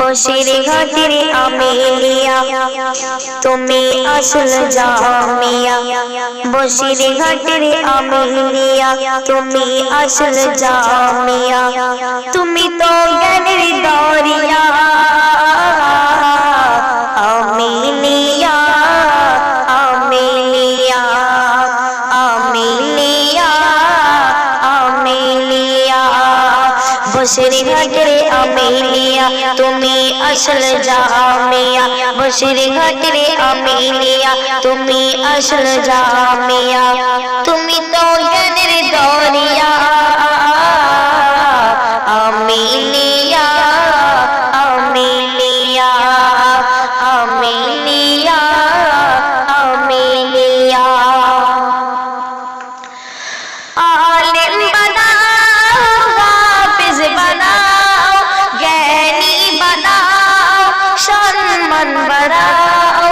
বসির ঘাটের আমিলিয়া তুমি আসল জামিয়া। বসির ঘাটের আমিলিয়া তুমি আসল জামিয়া। তুমি তো জ্ঞানের দরিয়া আমিলিয়া আমিলিয়া আমিলিয়া আমিলিয়া। বসির ঘাটের আমিলিয়া তুমি আসল জামিয়া। বসির ঘাটের আমিলিয়া তুমি আসল জামিয়া। তুমি তো জ্ঞানের দরিয়া আমিলিয়া আমিলিয়া আমিলিয়া আমিলিয়া। आलिम बनाओ हाफिज बनाओ ज्ञानी बनाओ सम्मान बढ़ाओ।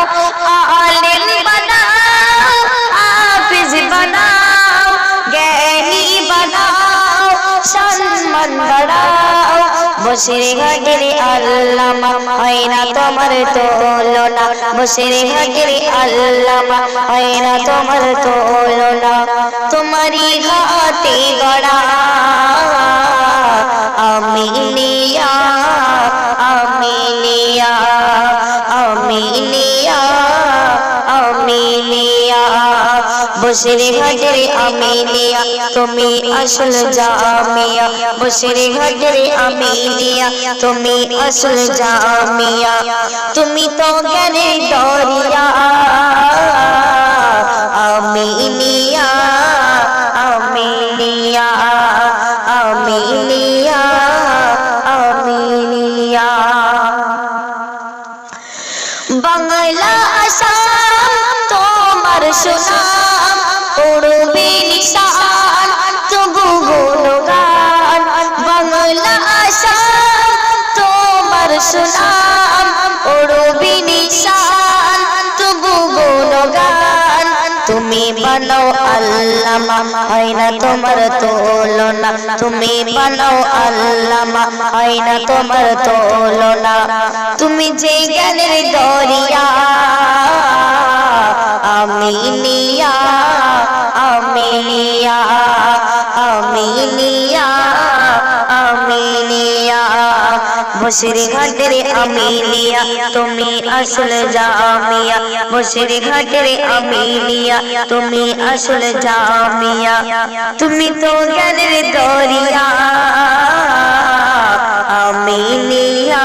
आलिम बनाओ हाफिज बनाओ ज्ञानी बनाओ सम्मान बढ़ाओ। বসির ঘাটের আল্লামা হয় না তোমার তুলনা। বসির ঘাটের আল্লামা হয় না তোমার তুলনা। তোমারি ঘাটে গড়া আমিলিয়া আমিলিয়া আমিলিয়া আমিলিয়া। বসির ঘাটের আমিলিয়া তুমি আসল জামিয়া। বসির ঘাটের আমিলিয়া তুমি আসল জামিয়া। তুমি তো জ্ঞানের দরিয়া আমিলিয়া আমিলিয়া আমিলিয়া আমিলিয়া। বাংলা আসাম তোমার সুনাম উড়বে নিশান তবু গুণগান। বাংলা আসাম তোমার সুনাম উড়বে নিশান তবু গুণগান। তুমি বানাও আল্লামা হয় না তোমার তুলনা। তুমি বানাও আল্লামা হয় না তোমার তুলনা। তুমি যে জ্ঞানের দরিয়া আমিলিয়া আমিলিয়া আমিলিয়া আমিলিয়া। বসির ঘাটের আমিলিয়া তুমি আসল জামিয়া। বসির ঘাটের আমিলিয়া তুমি আসল জামিয়া। তুমি তো জ্ঞানের দরিয়া আমিলিয়া